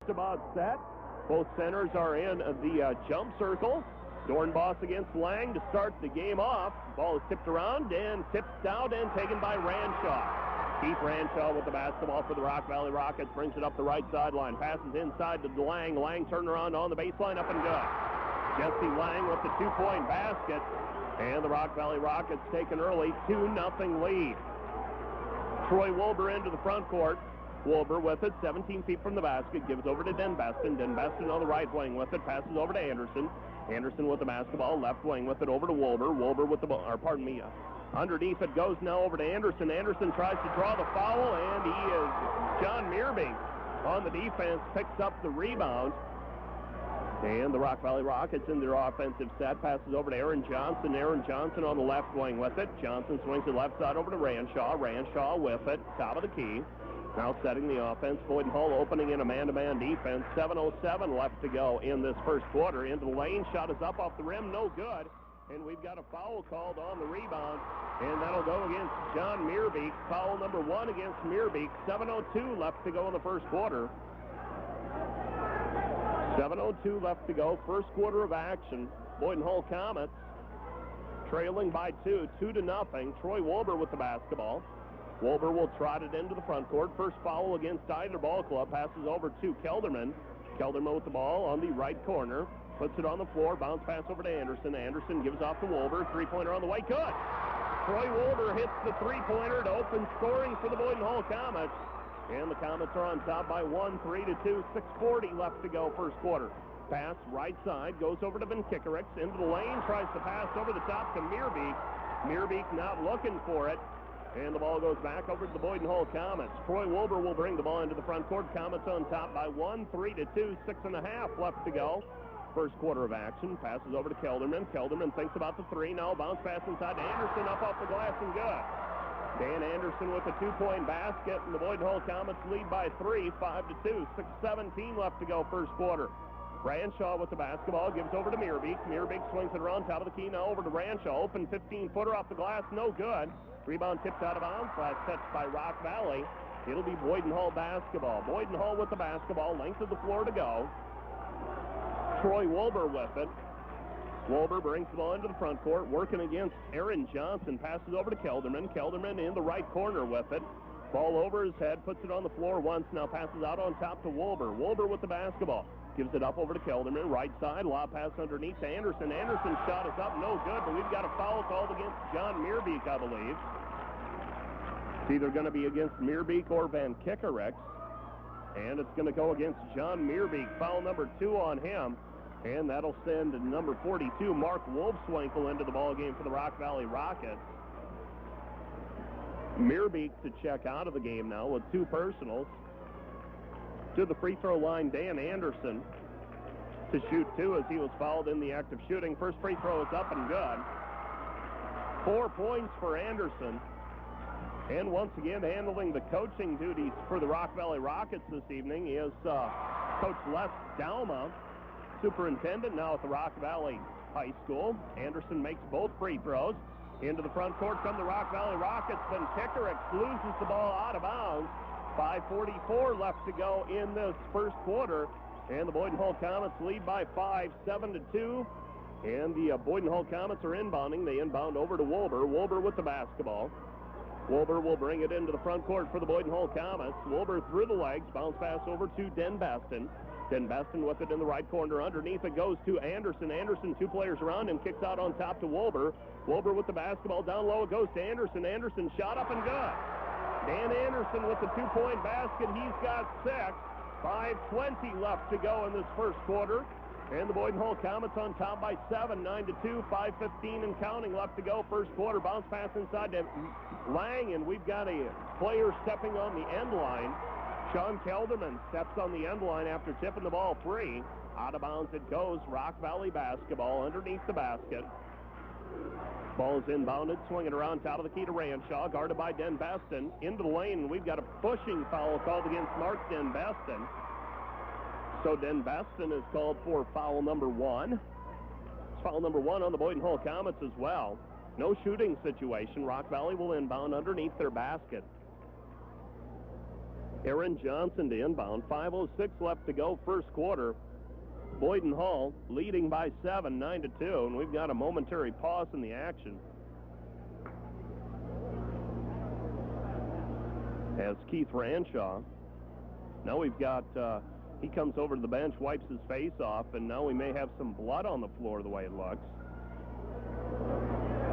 just about set. Both centers are in the jump circle. Dornbos against Lang to start the game off. Ball is tipped around and tipped out and taken by Ranshaw. Keith Ranshaw with the basketball for the Rock Valley Rockets. Brings it up the right sideline. Passes inside to Lang. Lang turning around on the baseline, up and good. Jesse Lang with the two-point basket. And the Rock Valley Rockets take an early 2-0 lead. Troy Wilbur into the front court. Wilbur with it, 17 feet from the basket, gives over to Den Beston. Den Beston on the right wing with it, passes over to Anderson. Anderson with the basketball, left wing with it over to Wilbur. Wilbur with the ball, underneath it goes now over to Anderson. Anderson tries to draw the foul, and he is John Mearby on the defense, picks up the rebound. And the Rock Valley Rockets in their offensive set, passes over to Aaron Johnson. Aaron Johnson on the left wing with it. Johnson swings the left side over to Ranshaw. Ranshaw with it, top of the key. Now setting the offense. Boyden-Hull opening in a man-to-man defense. 7:07 left to go in this first quarter. Into the lane, shot is up off the rim, no good. And we've got a foul called on the rebound, and that'll go against John Mearbeek. Foul number 1 against Mearbeek. 7:02 left to go in the first quarter. 7:02 left to go, first quarter of action. Boyden-Hull Comets trailing by 2-0. Troy Wilbur with the basketball. Wilbur will trot it into the front court. First foul against either ball club. Passes over to Kelderman. Kelderman with the ball on the right corner. Puts it on the floor. Bounce pass over to Anderson. Anderson gives off to Wilbur. Three-pointer on the way. Good! Troy Wilbur hits the three-pointer to open scoring for the Boyden-Hull Comets. And the Comets are on top by 1, 3-2. 6:40 left to go first quarter. Pass right side. Goes over to Van Kickericks. Into the lane. Tries to pass over the top to Mearbeek. Mearbeek not looking for it. And the ball goes back over to the Boyden-Hull Comets. Troy Wilbur will bring the ball into the front court. Comets on top by 1, 3-2, 6.5 left to go. First quarter of action. Passes over to Kelderman. Kelderman thinks about the three. Now bounce pass inside to Anderson. Up off the glass and good. Dan Anderson with a two-point basket. And the Boyden-Hull Comets lead by 3, 5-2. 6:17 left to go first quarter. Ranshaw with the basketball. Gives over to Mearbeek. Mearbeek swings it around top of the key. Now over to Ranshaw. Open 15-footer off the glass. No good. Rebound tipped out of bounds. Last touch by Rock Valley. It'll be Boyden-Hull basketball. Boyden-Hull with the basketball. Length of the floor to go. Troy Wilbur with it. Wilbur brings the ball into the front court. Working against Aaron Johnson. Passes over to Kelderman. Kelderman in the right corner with it. Ball over his head. Puts it on the floor once. Now passes out on top to Wilbur. Wilbur with the basketball. Gives it up over to Kelderman. Right side. Lob pass underneath to Anderson. Anderson's shot is up. No good, but we've got a foul called against John Mearbeek, I believe. It's either going to be against Mearbeek or Van Kickericks. And it's going to go against John Mearbeek. Foul number 2 on him. And that'll send number 42, Mark Wolfswinkel, into the ballgame for the Rock Valley Rockets. Mearbeek to check out of the game now with 2 personals. To the free throw line, Dan Anderson to shoot 2 as he was fouled in the act of shooting. First free throw is up and good. 4 points for Anderson. And once again, handling the coaching duties for the Rock Valley Rockets this evening is Coach Les Dauma, superintendent now at the Rock Valley High School. Anderson makes both free throws. Into the front court come the Rock Valley Rockets. Then Kickericks loses the ball out of bounds. 5:44 left to go in this first quarter. And the Boyden-Hull Comets lead by 5, 7-2. And the Boyden-Hull Comets are inbounding. They inbound over to Wilbur. Wilbur with the basketball. Wilbur will bring it into the front court for the Boyden-Hull Comets. Wilbur through the legs. Bounce pass over to Den Beston. Den Beston with it in the right corner. Underneath it goes to Anderson. Anderson, 2 players around him, kicks out on top to Wilbur. Wilbur with the basketball. Down low it goes to Anderson. Anderson shot up and good. Dan Anderson with the 2-point basket. He's got 6. 5:20 left to go in this first quarter. And the Boyden-Hull Comets on top by 7, 9-2, 5:15 and counting left to go first quarter. Bounce pass inside to Lang, and we've got a player stepping on the end line. Sean Kelderman steps on the end line after tipping the ball free. Out of bounds it goes. Rock Valley basketball underneath the basket. Ball is inbounded, swinging around top of the key to Ranshaw, guarded by Den Beston. Into the lane, we've got a pushing foul called against Mark Den Beston. So Den Beston is called for foul number 1. It's foul number 1 on the Boyden-Hull Comets as well. No shooting situation. Rock Valley will inbound underneath their basket. Aaron Johnson to inbound. 5:06 left to go, first quarter. Boyden-Hull leading by 7, 9-2, and we've got a momentary pause in the action as Keith Ranshaw. Now we've got, he comes over to the bench, wipes his face off, and now we may have some blood on the floor the way it looks.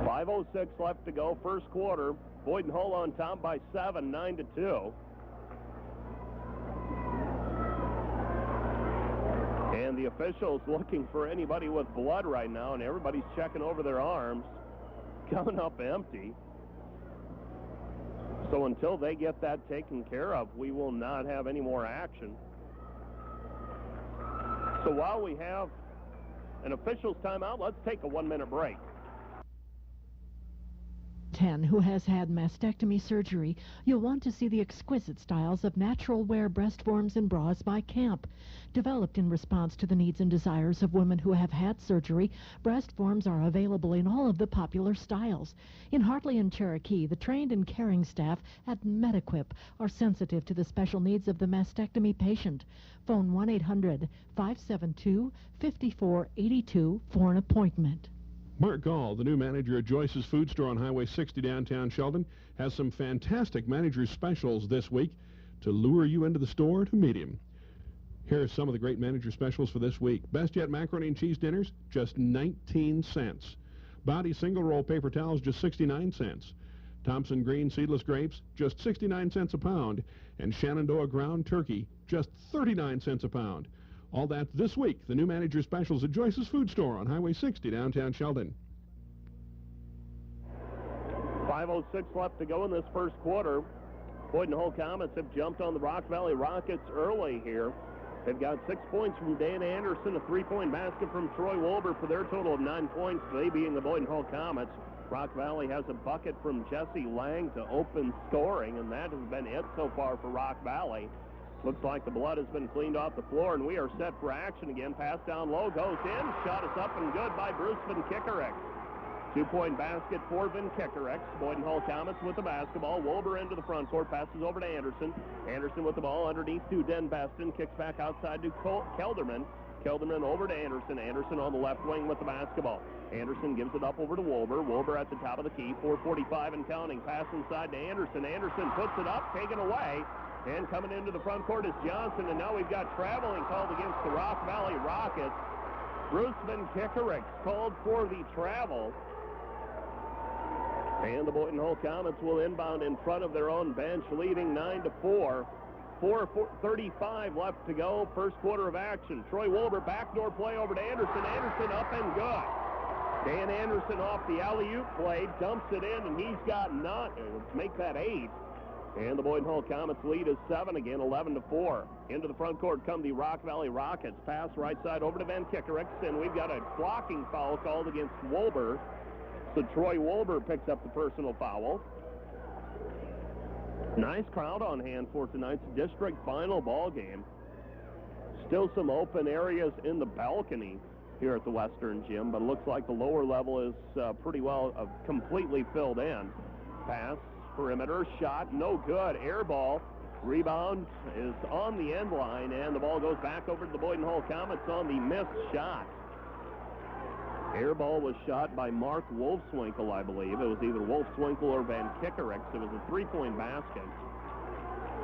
5:06 left to go, first quarter. Boyden-Hull on top by 7, 9-2. And the officials looking for anybody with blood right now, and everybody's checking over their arms, coming up empty. So until they get that taken care of, we will not have any more action. So while we have an official's timeout, let's take a 1-minute break. 10 who has had mastectomy surgery, you'll want to see the exquisite styles of natural wear breast forms and bras by Camp. Developed in response to the needs and desires of women who have had surgery, breast forms are available in all of the popular styles. In Hartley and Cherokee, the trained and caring staff at MedEquip are sensitive to the special needs of the mastectomy patient. Phone 1-800-572-5482 for an appointment. Mark Gall, the new manager at Joyce's Food Store on Highway 60 downtown Sheldon, has some fantastic manager specials this week to lure you into the store to meet him. Here are some of the great manager specials for this week. Best Yet macaroni and cheese dinners, just 19 cents. Bounty single roll paper towels, just 69 cents. Thompson Green seedless grapes, just 69 cents a pound. And Shenandoah ground turkey, just 39 cents a pound. All that this week, the new manager specials at Joyce's Food Store on Highway 60 downtown Sheldon. 5:06 left to go in this first quarter. Boyden-Hull Comets have jumped on the Rock Valley Rockets early here. They've got 6 points from Dan Anderson, a 3-point basket from Troy Wolber for their total of 9 points, they being the Boyden-Hull Comets. Rock Valley has a bucket from Jesse Lang to open scoring, and that has been it so far for Rock Valley. Looks like the blood has been cleaned off the floor, and we are set for action again. Pass down low, goes in, shot is up and good by Bruce Van Kickerix. 2-point basket for Van Kickerix. Boyden-Hull Comets with the basketball. Wolber into the front court, passes over to Anderson. Anderson with the ball underneath to Den Beston, kicks back outside to Kelderman. Kelderman over to Anderson. Anderson on the left wing with the basketball. Anderson gives it up over to Wolber. Wolber at the top of the key, 4:45 and counting. Pass inside to Anderson. Anderson puts it up, taken away. And coming into the front court is Johnson, and now we've got traveling called against the Rock Valley Rockets. Bruce Van Kickerix called for the travel. And the Boyden-Hull Comets will inbound in front of their own bench, leading 9-4. 4:35 left to go, first quarter of action. Troy Wolber, backdoor play over to Anderson. Anderson up and good. Dan Anderson off the alley-oop play, dumps it in, and he's got make that 8. And the Boyden-Hull Comets lead is 7 again, 11-4. Into the front court come the Rock Valley Rockets. Pass right side over to Van Kickerix, and we've got a blocking foul called against Wolber. So Troy Wolber picks up the personal foul. Nice crowd on hand for tonight's district final ball game. Still some open areas in the balcony here at the Western Gym, but it looks like the lower level is pretty well completely filled in. Pass. Perimeter shot, no good. Air ball. Rebound is on the end line, and the ball goes back over to the Boyden-Hull Comets on the missed shot. Air ball was shot by Mark Wolfswinkel, I believe. It was either Wolfswinkel or Van Kickerix. It was a 3-point basket.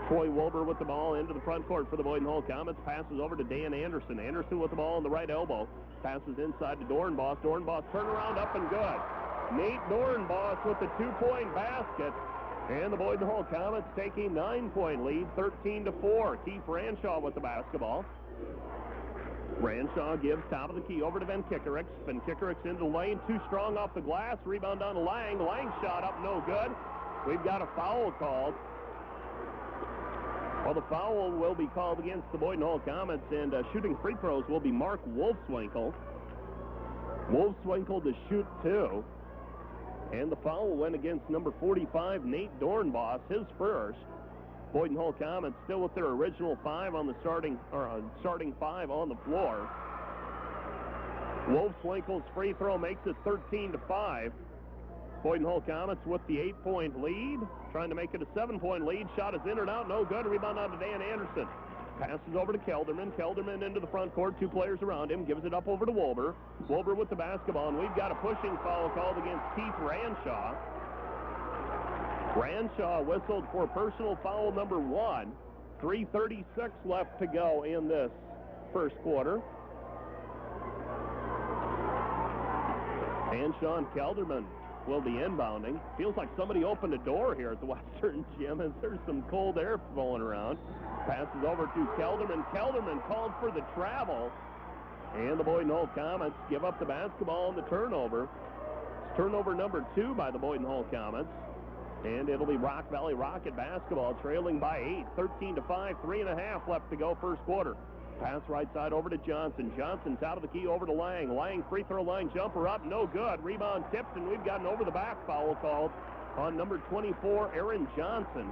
Troy Wolber with the ball into the front court for the Boyden-Hull Comets. Passes over to Dan Anderson. Anderson with the ball on the right elbow. Passes inside to Dornbos. Dornbos turnaround up and good. Nate Dornbos with the 2-point basket. And the Boyden-Hull Comets take a 9-point lead, 13-4. Keith Ranshaw with the basketball. Ranshaw gives top of the key over to Van Kickerix. Van Kickerix into the lane, too strong off the glass. Rebound on to Lang. Lang shot up, no good. We've got a foul called. Well, the foul will be called against the Boyden-Hull Comets, and shooting free throws will be Mark Wolfswinkel. Wolfswinkel to shoot 2. And the foul went against number 45, Nate Dornbos, his first. Boyden-Hull Comets still with their original 5 on the starting 5 on the floor. Wolfswinkel's free throw makes it 13-5. Boyden-Hull Comets with the 8-point lead, trying to make it a 7-point lead. Shot is in and out, no good. Rebound out to Dan Anderson. Passes over to Kelderman. Kelderman into the front court, 2 players around him. Gives it up over to Wolber. Wolber with the basketball, and we've got a pushing foul called against Keith Ranshaw. Ranshaw whistled for personal foul number 1. 3:36 left to go in this first quarter. And Sean Kelderman will be inbounding. Feels like somebody opened a door here at the Western Gym as there's some cold air blowing around. Passes over to Kelderman. Kelderman called for the travel. And the Boyden-Hull Comets give up the basketball and the turnover. It's turnover number 2 by the Boyden-Hull Comets. And it'll be Rock Valley Rocket basketball trailing by 8, 13-5, 3.5 left to go first quarter. Pass right side over to Johnson. Johnson's out of the key over to Lang. Lang free throw line jumper up, no good. Rebound tipped, and we've got an over-the-back foul called on number 24, Aaron Johnson.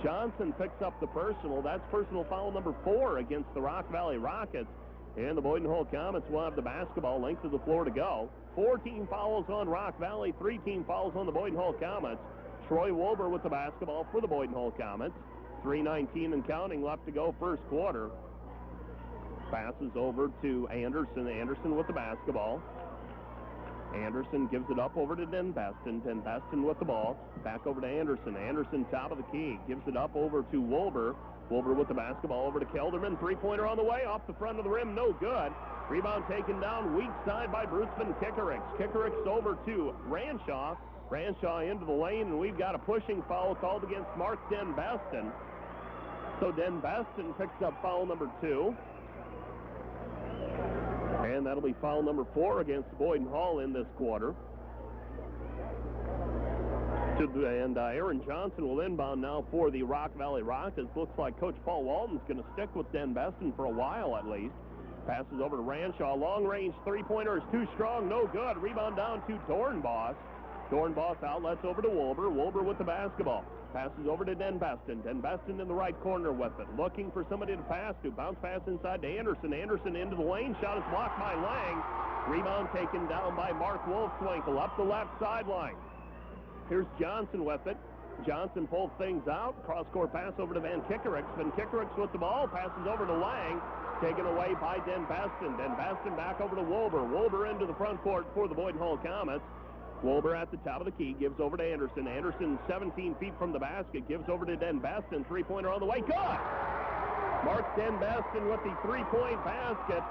Johnson picks up the personal. That's personal foul number 4 against the Rock Valley Rockets. And the Boyden-Hull Comets will have the basketball length of the floor to go. 4 team fouls on Rock Valley, 3 team fouls on the Boyden-Hull Comets. Troy Wolber with the basketball for the Boyden-Hull Comets. 3:19 and counting left to go first quarter. Passes over to Anderson. Anderson with the basketball. Anderson gives it up over to Denbeston. Denbeston with the ball. Back over to Anderson. Anderson top of the key. Gives it up over to Wolber. Wolber with the basketball over to Kelderman. 3-pointer on the way. Off the front of the rim. No good. Rebound taken down. Weak side by Bruceman Kickericks. Kickericks over to Ranshaw. Ranshaw into the lane, and we've got a pushing foul called against Mark Denbeston. So Denbeston picks up foul number 2. And that'll be foul number 4 against Boyden-Hull in this quarter. And Aaron Johnson will inbound now for the Rock Valley Rockets. Looks like Coach Paul Walton's going to stick with Denbeston for a while at least. Passes over to Ranshaw. Long-range 3-pointer is too strong. No good. Rebound down to Dornbos. Dornbos outlets over to Wolber. Wolber with the basketball. Passes over to Denbeston. Denbeston in the right corner with it. Looking for somebody to pass to. Bounce pass inside to Anderson. Anderson into the lane. Shot is blocked by Lang. Rebound taken down by Mark Wolfswinkel up the left sideline. Here's Johnson with it. Johnson pulls things out. Cross-court pass over to Van Kickericks. Van Kickericks with the ball. Passes over to Lang. Taken away by Denbeston. Denbeston back over to Wolber. Wolber into the front court for the Boyden-Hull Comets. Wolber at the top of the key, gives over to Anderson. Anderson 17 feet from the basket, gives over to Denbeston. 3-pointer on the way, good! Mark Denbeston with the 3-point basket.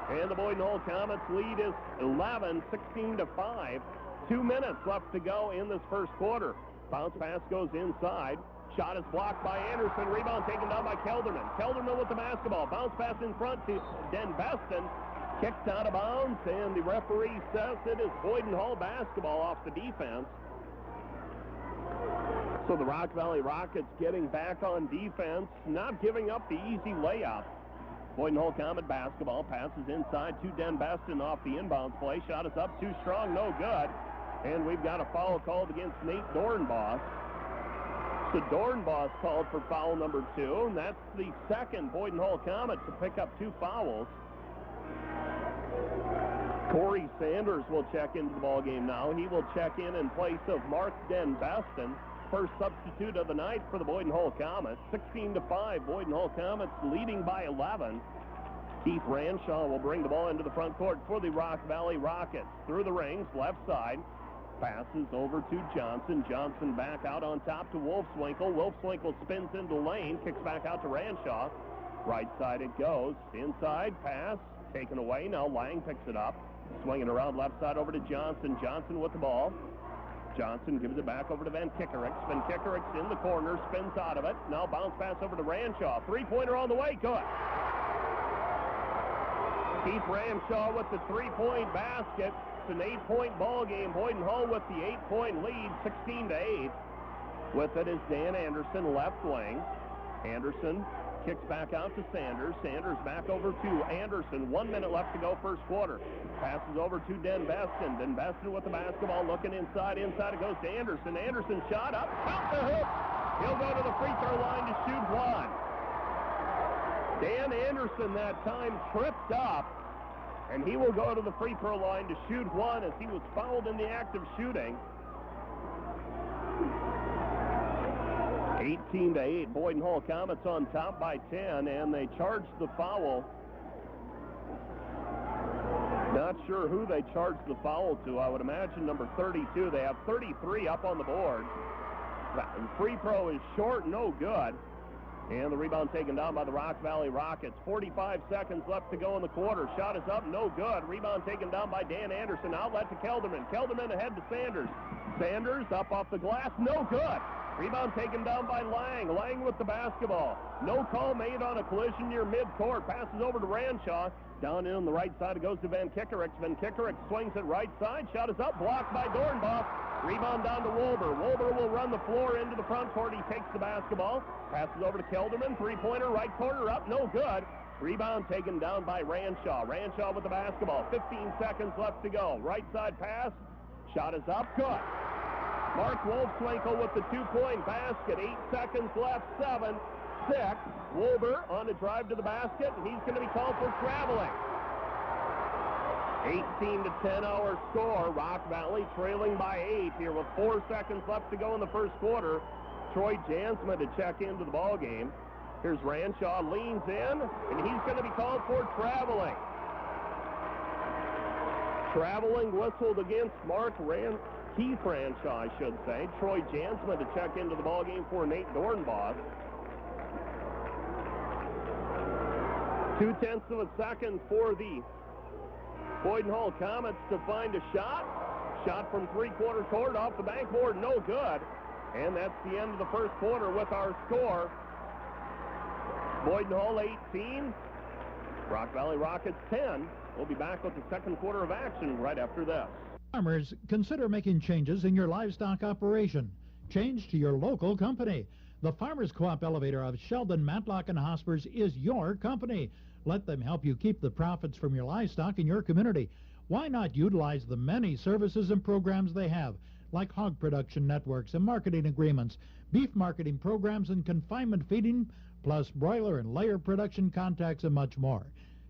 And the Boyden-Hull Comets lead is 11, 16-5. 2 minutes left to go in this first quarter. Bounce pass goes inside. Shot is blocked by Anderson. Rebound taken down by Kelderman. Kelderman with the basketball. Bounce pass in front to Denbeston. Kicked out of bounds, and the referee says it is Boyden-Hull basketball off the defense. So the Rock Valley Rockets getting back on defense, not giving up the easy layup. Boyden-Hull Comet basketball passes inside to Denbeston off the inbounds play. Shot is up too strong, no good. And we've got a foul called against Nate Dornbos. So Dornbos called for foul number 2, and that's the second Boyden-Hull Comet to pick up 2 fouls. Corey Sanders will check into the ballgame now. He will check in place of Mark Denbeston. First substitute of the night for the Boyden-Hull Comets. 16-5, Boyden-Hull Comets leading by 11. Keith Ranshaw will bring the ball into the front court for the Rock Valley Rockets. Through the rings, left side. Passes over to Johnson. Johnson back out on top to Wolfswinkel. Wolfswinkel spins into the lane, kicks back out to Ranshaw. Right side it goes. Inside, pass, taken away. Now Lang picks it up. Swinging around left side over to Johnson. Johnson with the ball. Johnson gives it back over to Van Kickericks. Van Kickericks in the corner, spins out of it. Now bounce pass over to Ranshaw. 3-pointer on the way, good. Keith Ranshaw with the 3-point basket. It's an 8-point ball game. Boyden-Hull with the 8-point lead, 16-8. With it is Dan Anderson, left wing. Anderson kicks back out to Sanders. Sanders back over to Anderson. 1 minute left to go first quarter. Passes over to Denbeston. Denbeston with the basketball looking inside. Inside it goes to Anderson. Anderson shot up. Out the hoop. He'll go to the free throw line to shoot 1. Dan Anderson that time tripped up, and he will go to the free throw line to shoot 1 as he was fouled in the act of shooting. 18-8, Boyden-Hull Comets on top by 10, and they charged the foul. Not sure who they charged the foul to. I would imagine number 32. They have 33 up on the board. The free throw is short, no good. And the rebound taken down by the Rock Valley Rockets. 45 seconds left to go in the quarter. Shot is up, no good. Rebound taken down by Dan Anderson. Outlet to Kelderman. Kelderman ahead to Sanders. Sanders up off the glass, no good. Rebound taken down by Lang. Lang with the basketball. No call made on a collision near midcourt. Passes over to Ranshaw. Down in on the right side, it goes to Van Kickerix. Van Kickerix swings it right side. Shot is up, blocked by Dornbach. Rebound down to Wolber. Wolber will run the floor into the front court. He takes the basketball. Passes over to Kelderman. Three-pointer, right corner up, no good. Rebound taken down by Ranshaw. Ranshaw with the basketball. 15 seconds left to go. Right side pass. Shot is up, good. Mark Wolfswinkel with the two-point basket. 8 seconds left, 7, 6. Wolber on the drive to the basket, and he's going to be called for traveling. 18-10 our score. Rock Valley trailing by 8 here with 4 seconds left to go in the first quarter. Troy Jansma to check into the ball game. Here's Ranshaw, leans in, and he's going to be called for traveling. Traveling whistled against Keith Ranshaw, I should say. Troy Jansma to check into the ball game for Nate Dornbach. 0.2 of a second for the Boyden-Hull Comets to find a shot. Shot from three-quarter court off the backboard, no good. And that's the end of the first quarter with our score. Boyden-Hull 18, Rock Valley Rockets 10. We'll be back with the second quarter of action right after this. Farmers, consider making changes in your livestock operation. Change to your local company. The Farmers Co-op Elevator of Sheldon, Matlock, and Hospers is your company. Let them help you keep the profits from your livestock in your community. Why not utilize the many services and programs they have, like hog production networks and marketing agreements, beef marketing programs and confinement feeding, plus broiler and layer production contacts and much more.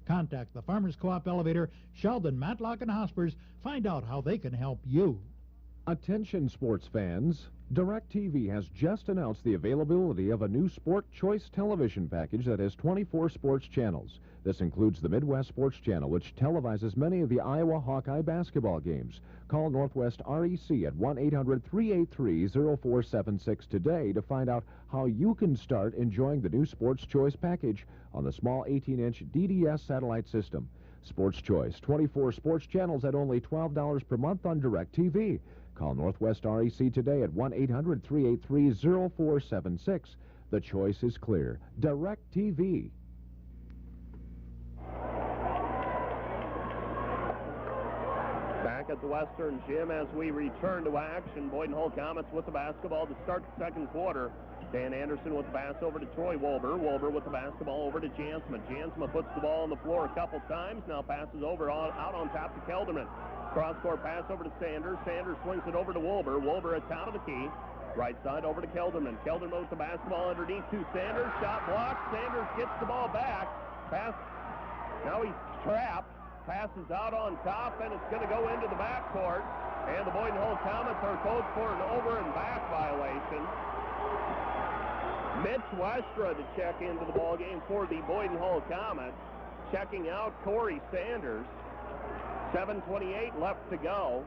Contact the Farmers Co-op Elevator, Sheldon, Matlock, and Hospers. Find out how they can help you. Attention sports fans, DirecTV has just announced the availability of a new Sport Choice television package that has 24 sports channels. This includes the Midwest Sports Channel, which televises many of the Iowa Hawkeye basketball games. Call Northwest REC at 1-800-383-0476 today to find out how you can start enjoying the new Sports Choice package on the small 18-inch DDS satellite system. Sports Choice, 24 sports channels at only $12 per month on DirecTV. Call Northwest REC today at 1-800-383-0476. The choice is clear. DirecTV. Back at the Western Gym as we return to action. Boyden-Hull Comets with the basketball to start the second quarter. Dan Anderson with the pass over to Troy Wolber. Wolber with the basketball over to Jansma. Jansma puts the ball on the floor a couple times. Now passes over out on top to Kelderman. Cross-court pass over to Sanders. Sanders swings it over to Wolber. Wolber at top of the key. Right side over to Kelderman. Kelderman with the basketball underneath to Sanders. Shot blocked. Sanders gets the ball back. Pass. Now he's trapped. Passes out on top, and it's going to go into the backcourt. And the Boyden-Hull Comets are called for an over and back violation. Mitch Westra to check into the ballgame for the Boyden-Hull Comets. Checking out Corey Sanders. 7:28 left to go.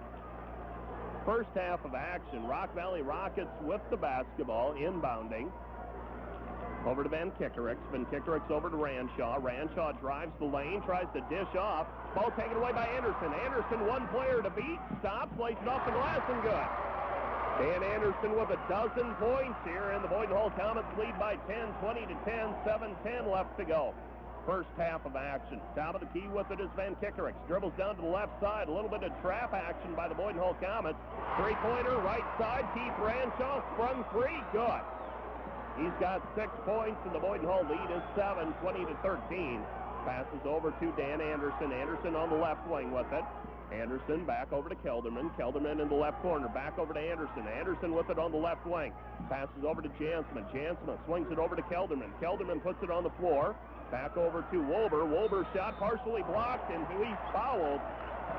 First half of action. Rock Valley Rockets with the basketball, inbounding. Over to Van Kickerix. Van Kickerix over to Ranshaw. Ranshaw drives the lane, tries to dish off. Ball taken away by Anderson. Anderson, one player to beat. Stops, lays it off the glass, and good. Dan Anderson with a dozen points here, and the Boyden-Hull Comets lead by 10, 20-10, 7:10 left to go. First half of action. Top of the key with it is Van Kickerix. Dribbles down to the left side. A little bit of trap action by the Boyden-Hull Comets. Three-pointer, right side. Keith Ranshaw sprung free. Good. He's got 6 points, and the Boyden-Hull lead is 7, 20-13. Passes over to Dan Anderson. Anderson on the left wing with it. Anderson back over to Kelderman. Kelderman in the left corner. Back over to Anderson. Anderson with it on the left wing. Passes over to Jansma. Jansma swings it over to Kelderman. Kelderman puts it on the floor. Back over to Wolber. Wolber's shot partially blocked, and he's fouled.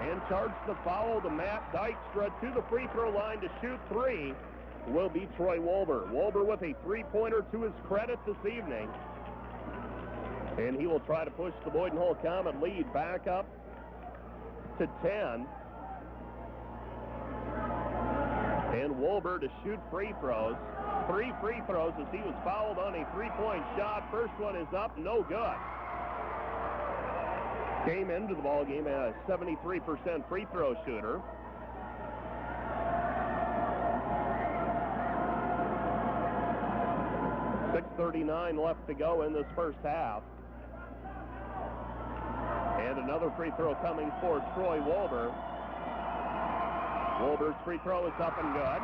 And charged the foul to Matt Dykstra to the free throw line to shoot three. will be Troy Wolber. Wolber with a three-pointer to his credit this evening. And he will try to push the Boyden-Hull Comet lead back up to 10. And Wolber to shoot free throws. 3 free throws as he was fouled on a three-point shot. First one is up, no good. Came into the ball game a 73% free throw shooter. .6:39 left to go in this first half. And another free throw coming for Troy Wolber. Wolber's free throw is up and good.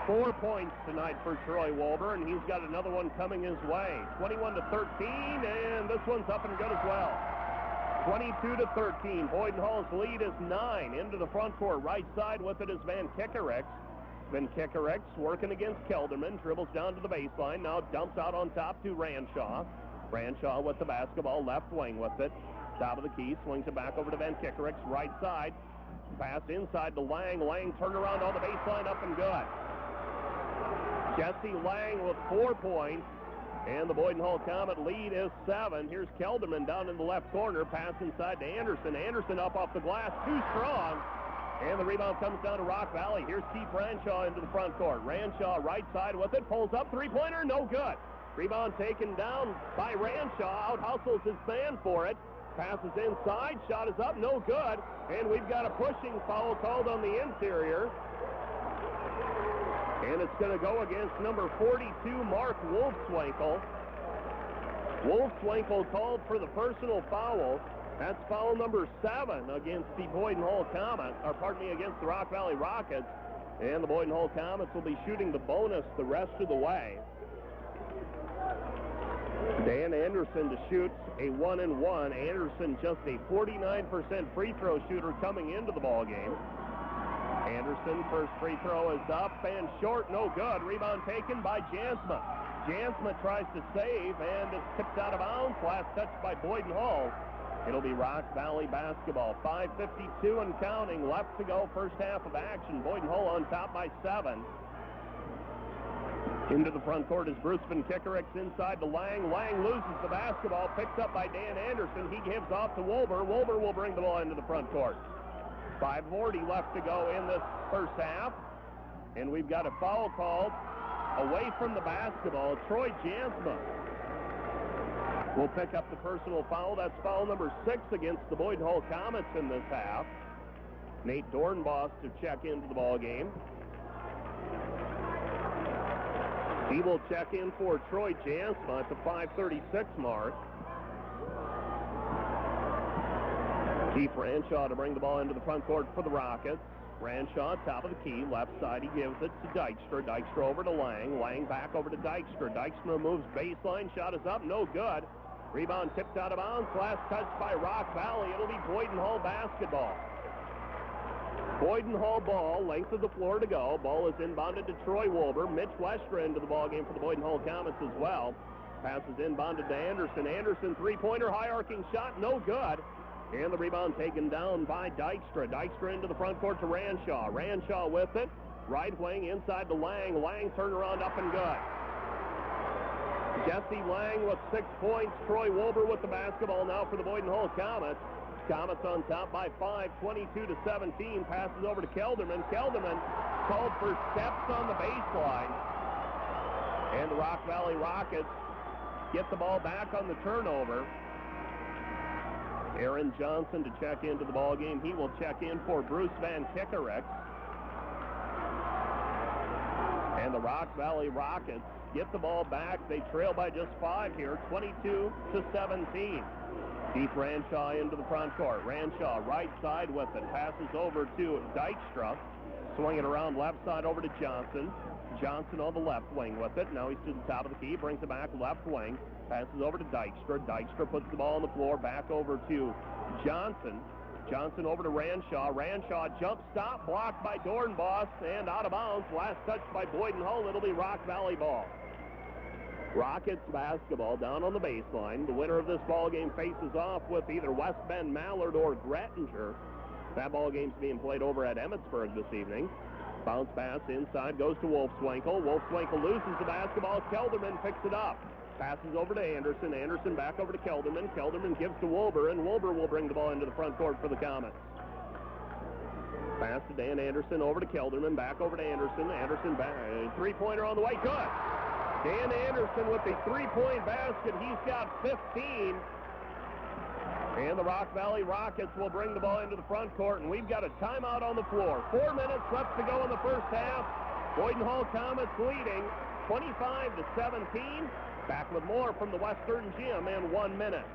4 points tonight for Troy Wolber, and he's got another one coming his way. 21-13, and this one's up and good as well. 22-13. Boyden-Hull's lead is 9. Into the front court, right side with it is Van Kickerex. Van Kickerex working against Kelderman, dribbles down to the baseline, now dumps out on top to Ranshaw. Ranshaw with the basketball, left wing with it. Top of the key, swings it back over to Van Kickerex, right side. Pass inside to Lang. Lang turn around on the baseline, up and good. Jesse Lang with 4 points, and the Boyden-Hull Comet lead is 7. Here's Kelderman down in the left corner, pass inside to Anderson. Anderson up off the glass, too strong, and the rebound comes down to Rock Valley. Here's Keith Ranshaw into the front court. Ranshaw right side with it, pulls up, three-pointer, no good. Rebound taken down by Ranshaw, out-hustles his man for it. Passes inside, shot is up, no good, and we've got a pushing foul called on the interior. And it's going to go against number 42, Mark Wolfswinkel. Wolfswinkel called for the personal foul. That's foul number 7 against the Boyden-Hull Comet, or pardon me, against the Rock Valley Rockets. And the Boyden-Hull Comets will be shooting the bonus the rest of the way. Dan Anderson to shoot a 1-and-1. Anderson just a 49% free throw shooter coming into the ball game. Anderson, first free throw is up and short, no good. Rebound taken by Jansma. Jansma tries to save and it's tipped out of bounds. Last touch by Boyden-Hull. It'll be Rock Valley basketball. 5:52 and counting left to go, first half of action. Boyden-Hull on top by 7. Into the front court is Bruce Van Kickerex inside to Lang. Lang loses the basketball, picked up by Dan Anderson. He gives off to Wolber. Wolber will bring the ball into the front court. 5:40 left to go in this first half. And we've got a foul called away from the basketball. Troy Jansma will pick up the personal foul. That's foul number 6 against the Boyden-Hull Comets in this half. Nate Dornbos to check into the ball game. He will check in for Troy Jansma at the 5:36 mark. Keith Ranshaw to bring the ball into the front court for the Rockets. Ranshaw, top of the key, left side, he gives it to Dykstra. Dykstra over to Lang. Lang back over to Dykstra. Dykstra moves baseline, shot is up, no good. Rebound tipped out of bounds, last touch by Rock Valley. It'll be Boyden-Hull basketball. Boyden-Hull ball, length of the floor to go. Ball is inbounded to Troy Wolber. Mitch Westra into the ball game for the Boyden-Hull Comets as well. Passes inbounded to Anderson. Anderson, three-pointer, high arcing shot, no good. And the rebound taken down by Dykstra. Dykstra into the front court to Ranshaw. Ranshaw with it. Right wing inside to Lang. Lang turnaround up and good. Jesse Lang with 6 points. Troy Wolber with the basketball now for the Boyden-Hull Comets. Comets on top by 5, 22-17. Passes over to Kelderman. Kelderman called for steps on the baseline. And the Rock Valley Rockets get the ball back on the turnover. Aaron Johnson to check into the ball game. He will check in for Bruce Van Kickerex. And the Rock Valley Rockets get the ball back. They trail by just 5 here, 22-17. Keith Ranshaw into the front court. Ranshaw right side with it. Passes over to Dykstra. Swing it around left side over to Johnson. Johnson on the left wing with it. Now he's to the top of the key. Brings it back left wing. Passes over to Dykstra. Dykstra puts the ball on the floor. Back over to Johnson. Johnson over to Ranshaw. Ranshaw jump stop. Blocked by Dornbos and out of bounds. Last touch by Boyden-Hull. It'll be Rock Valley ball. Rockets basketball down on the baseline. The winner of this ball game faces off with either West Bend Mallard or Grettinger. That ball game's being played over at Emmetsburg this evening. Bounce pass inside goes to Wolfswinkel. Wolfswinkel loses the basketball. Kelderman picks it up. Passes over to Anderson. Anderson back over to Kelderman. Kelderman gives to Wolber, and Wolber will bring the ball into the front court for the Comets. Pass to Dan Anderson, over to Kelderman, back over to Anderson. Anderson back, three-pointer on the way, good. Dan Anderson with the three-point basket. He's got 15. And the Rock Valley Rockets will bring the ball into the front court, and we've got a timeout on the floor. 4 minutes left to go in the first half. Boyden-Hull Comets leading 25-17. Back with more from the Western Gym in 1 minute.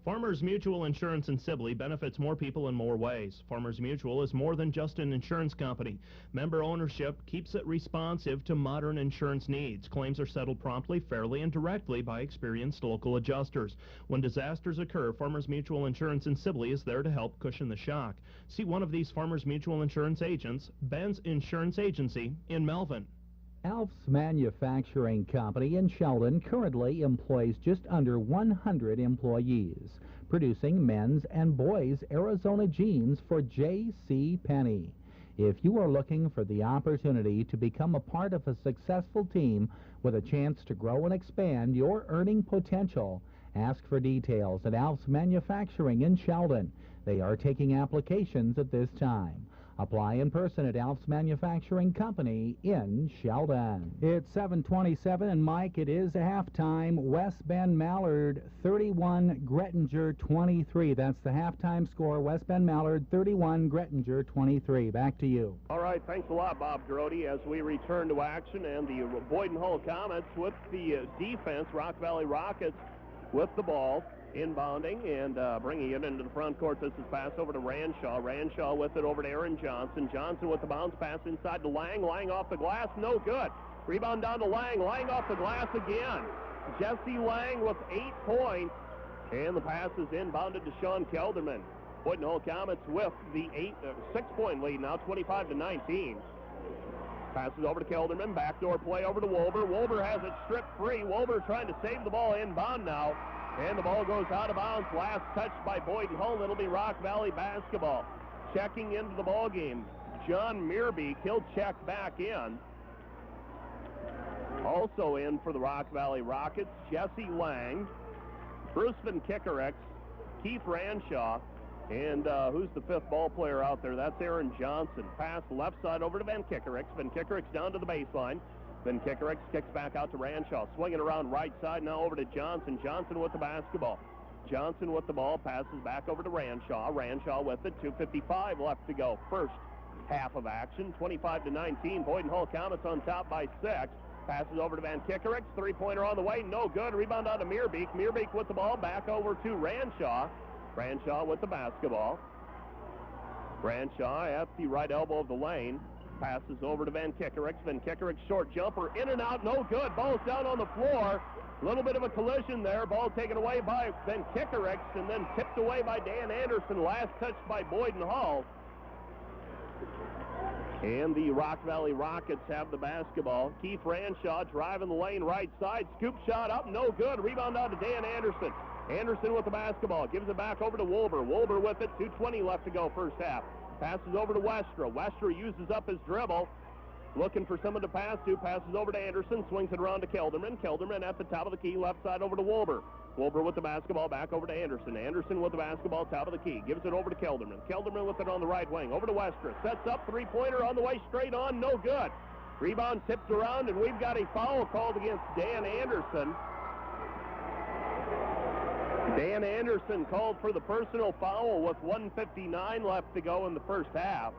Farmers Mutual Insurance in Sibley benefits more people in more ways. Farmers Mutual is more than just an insurance company. Member ownership keeps it responsive to modern insurance needs. Claims are settled promptly, fairly, and directly by experienced local adjusters. When disasters occur, Farmers Mutual Insurance in Sibley is there to help cushion the shock. See one of these Farmers Mutual Insurance agents, Ben's Insurance Agency in Melvin. Alf's Manufacturing Company in Sheldon currently employs just under 100 employees, producing men's and boys' Arizona jeans for J.C. Penney. If you are looking for the opportunity to become a part of a successful team with a chance to grow and expand your earning potential, ask for details at Alf's Manufacturing in Sheldon. They are taking applications at this time. Apply in person at Alf's Manufacturing Company in Sheldon. It's 7:27, and Mike, it is halftime. West Bend Mallard 31, Grettinger 23. That's the halftime score. West Bend Mallard 31, Grettinger 23. Back to you. All right, thanks a lot, Bob Grody, as we return to action, and the Boyden-Hull Comets with the defense, Rock Valley Rockets with the ball. Inbounding and bringing it into the front court. This is pass over to Ranshaw. Ranshaw with it over to Aaron Johnson. Johnson with the bounce pass inside to Lang. Lang off the glass, no good. Rebound down to Lang. Lang off the glass again. Jesse Lang with 8 points. And the pass is inbounded to Sean Kelderman. Boyden-Hull Comets with the 6-point lead now, 25-19. Passes over to Kelderman. Backdoor play over to Wolber. Wolber has it stripped free. Wolber trying to save the ball inbound now. And the ball goes out of bounds. Last touch by Boyden-Hull. It'll be Rock Valley basketball. Checking into the ball game, John Mearbeek. He'll check back in. Also in for the Rock Valley Rockets, Jesse Lang, Bruce Van Kickerex, Keith Ranshaw, and who's the fifth ball player out there? That's Aaron Johnson. Pass left side over to Van Kickerex. Van Kickerex down to the baseline. Then Kickerex kicks back out to Ranshaw. Swinging around right side now over to Johnson. Johnson with the basketball. Johnson with the ball. Passes back over to Ranshaw. Ranshaw with it. 2:55 left to go. First half of action. 25-19. Boyden-Hull Comets on top by 6. Passes over to Van Kickerex. Three-pointer on the way. No good. Rebound out to Mearbeek. Mearbeek with the ball. Back over to Ranshaw. Ranshaw with the basketball. Ranshaw at the right elbow of the lane. Passes over to Van Kickerex. Van Kickerex short jumper. In and out. No good. Ball's down on the floor. A little bit of a collision there. Ball taken away by Van Kickerex and then tipped away by Dan Anderson. Last touch by Boyden-Hull. And the Rock Valley Rockets have the basketball. Keith Ranshaw driving the lane right side. Scoop shot up. No good. Rebound out to Dan Anderson. Anderson with the basketball. Gives it back over to Wolber. Wolber with it. 2:20 left to go first half. Passes over to Westra. Westra uses up his dribble. Looking for someone to pass to. Passes over to Anderson. Swings it around to Kelderman. Kelderman at the top of the key. Left side over to Wolber. Wolber with the basketball. Back over to Anderson. Anderson with the basketball. Top of the key. Gives it over to Kelderman. Kelderman with it on the right wing. Over to Westra. Sets up. Three-pointer on the way. Straight on. No good. Rebound tipped around, and we've got a foul called against Dan Anderson. Dan Anderson called for the personal foul with 1:59 left to go in the first half.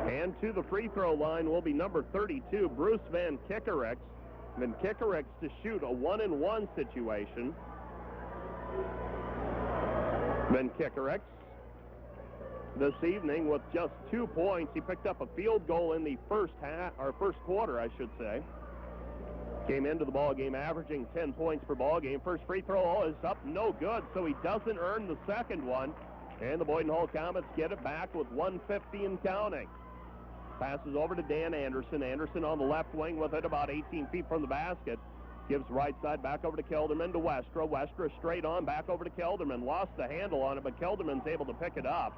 And to the free throw line will be number 32, Bruce Van Kickerex. Van Kickerex to shoot a 1-and-1 situation. Van Kickerex this evening with just 2 points. He picked up a field goal in the first quarter, I should say. Came into the ball game averaging 10 points per ball game. First free throw is up, no good, so he doesn't earn the second one. And the Boyden-Hull Comets get it back with 1:50 and counting. Passes over to Dan Anderson. Anderson on the left wing with it about 18 feet from the basket. Gives right side back over to Kelderman to Westra. Westra straight on back over to Kelderman. Lost the handle on it, but Kelderman's able to pick it up.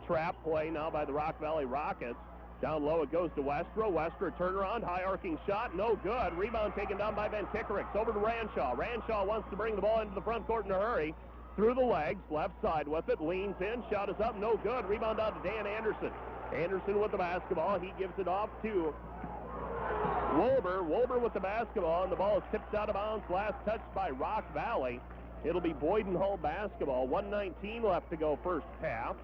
trap play now by the Rock Valley Rockets. Down low it goes to Westra. Westra turnaround, high arcing shot, no good. Rebound taken down by Van Kickericks. Over to Ranshaw. Ranshaw wants to bring the ball into the front court in a hurry. Through the legs, left side with it, leans in, shot is up, no good. Rebound out to Dan Anderson. Anderson with the basketball. He gives it off to Wolber. Wolber with the basketball, and the ball is tipped out of bounds. Last touched by Rock Valley. It'll be Boyden-Hull basketball. 1:19 left to go first half.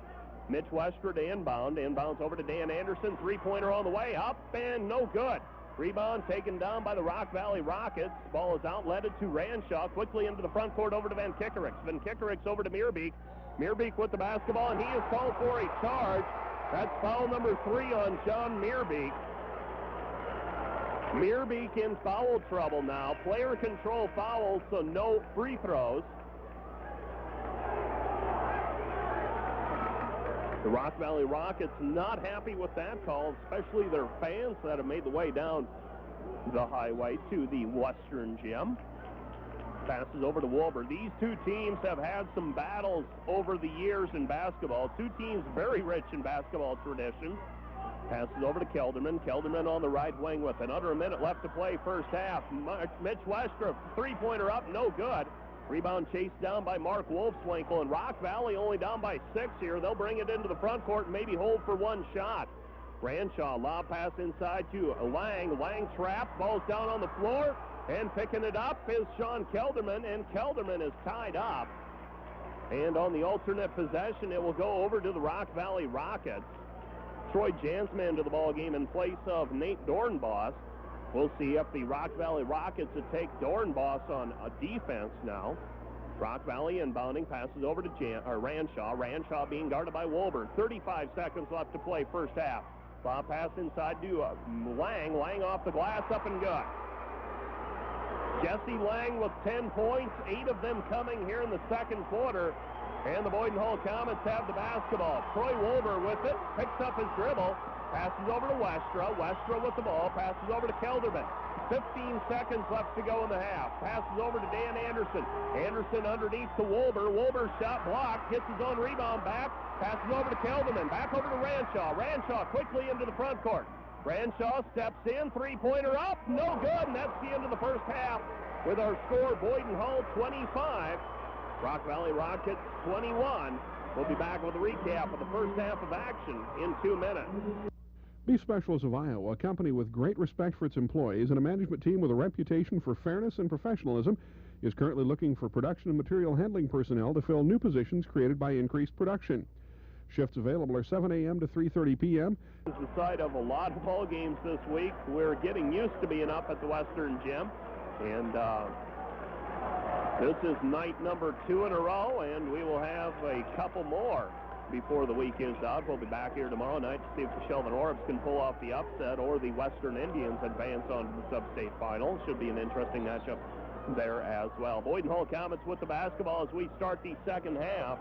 Mitch Westra to inbound. Inbounds over to Dan Anderson. Three-pointer on the way. Up and no good. Rebound taken down by the Rock Valley Rockets. Ball is outletted to Ranshaw. Quickly into the front court over to Van Kickericks. Van Kickericks over to Meerbeek. Meerbeek with the basketball, and he is called for a charge. That's foul number 3 on John Meerbeek. Meerbeek in foul trouble now. Player control foul, so no free throws. The Rock Valley Rockets not happy with that call, especially their fans that have made the way down the highway to the Western Gym. Passes over to Wolber. These two teams have had some battles over the years in basketball. Two teams very rich in basketball tradition. Passes over to Kelderman. Kelderman on the right wing with it. Under a minute left to play first half. Mitch Westra, three-pointer up, no good. Rebound chased down by Mark Wolfswinkel, and Rock Valley only down by 6 here. They'll bring it into the front court and maybe hold for one shot. Ranshaw, lob pass inside to Lang. Lang trapped, ball's down on the floor, and picking it up is Sean Kelderman, and Kelderman is tied up. And on the alternate possession, it will go over to the Rock Valley Rockets. Troy Jansman to the ball game in place of Nate Dornbos. We'll see if the Rock Valley Rockets will take Dornbos on a defense now. Rock Valley inbounding, passes over to Ranshaw. Ranshaw being guarded by Wolber. 35 seconds left to play first half. Lob pass inside to Lang. Lang off the glass, up and good. Jesse Lang with 10 points, 8 of them coming here in the second quarter. And the Boyden-Hull Comets have the basketball. Troy Wolber with it, picks up his dribble, passes over to Westra. Westra with the ball, passes over to Kelderman. 15 seconds left to go in the half. Passes over to Dan Anderson. Anderson underneath to Wolber. Wolber shot blocked, gets his own rebound back, passes over to Kelderman. Back over to Ranshaw. Ranshaw quickly into the front court. Ranshaw steps in, three-pointer up, no good, and that's the end of the first half with our score, Boyden-Hull 25. Rock Valley Rockets 21. We'll be back with a recap of the first half of action in 2 minutes. Beef Specials of Iowa, a company with great respect for its employees and a management team with a reputation for fairness and professionalism, is currently looking for production and material handling personnel to fill new positions created by increased production. Shifts available are 7 a.m. to 3:30 p.m. This is the site of a lot of ball games this week. We're getting used to being up at the Western Gym, and this is night number 2 in a row, and we will have a couple more before the week is out. We'll be back here tomorrow night to see if the Shelvin Orbs can pull off the upset or the Western Indians advance on to the sub-state final. Should be an interesting matchup there as well. Boyden-Hull Comets with the basketball as we start the second half.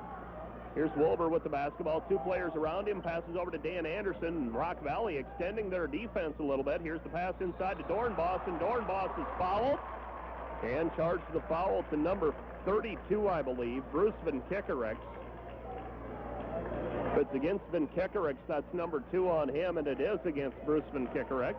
Here's Wolber with the basketball. 2 players around him. Passes over to Dan Anderson. Rock Valley extending their defense a little bit. Here's the pass inside to Dornbos, and Dornbos is fouled. And charged the foul to number 32, I believe, Bruce Van Kickericks. If it's against Van Kickericks, that's number 2 on him, and it is against Bruce Van Kickericks.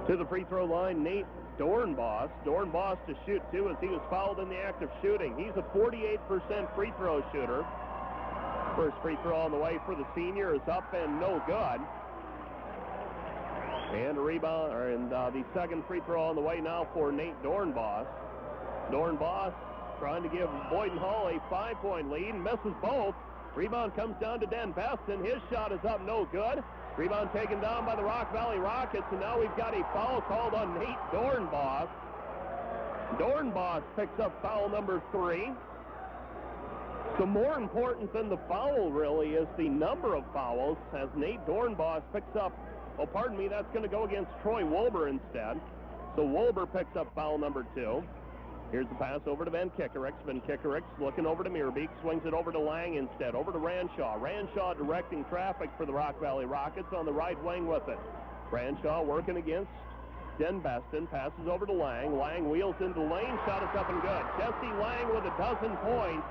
To the free throw line, Nate Dornbos. Dornbos to shoot 2 as he was fouled in the act of shooting. He's a 48% free throw shooter. First free throw on the way for the senior is up and no good. And a rebound, the second free throw on the way now for Nate Dornbos. Dornbos trying to give Boyden-Hull a 5-point lead, misses both. Rebound comes down to Den Beston. His shot is up, no good. Rebound taken down by the Rock Valley Rockets, and now we've got a foul called on Nate Dornbos. Dornbos picks up foul number 3. So more important than the foul, really, is the number of fouls, as Nate Dornbos picks up, oh, pardon me, that's going to go against Troy Wolber instead. So Wolber picks up foul number 2. Here's the pass over to Van Kickericks. Van Kickericks looking over to Meerbeek, swings it over to Lang instead, over to Ranshaw. Ranshaw directing traffic for the Rock Valley Rockets on the right wing with it. Ranshaw working against Den Beston, passes over to Lang. Lang wheels into the lane, shot is up and good. Jesse Lang with a dozen points.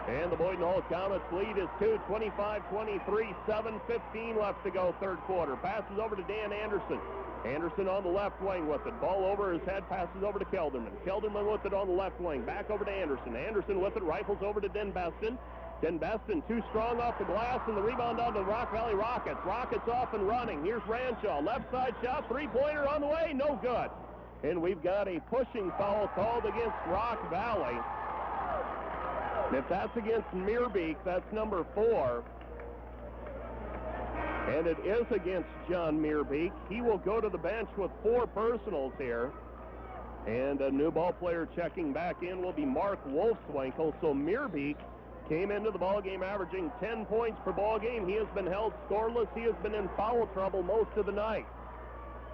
And the Boyden-Hull Comets lead is 2, 25-23, 7:15 left to go, third quarter. Passes over to Dan Anderson. Anderson on the left wing with it. Ball over his head, passes over to Kelderman. Kelderman with it on the left wing. Back over to Anderson. Anderson with it, rifles over to Den Beston. Den Beston too strong off the glass, and the rebound on to the Rock Valley Rockets. Rockets off and running. Here's Ranshaw. Left side shot, three-pointer on the way, no good. And we've got a pushing foul called against Rock Valley. And if that's against Meerbeek, that's number 4. And it is against John Meerbeek. He will go to the bench with 4 personals here. And a new ball player checking back in will be Mark Wolfswinkel. So Meerbeek came into the ballgame averaging 10 points per ballgame. He has been held scoreless. He has been in foul trouble most of the night.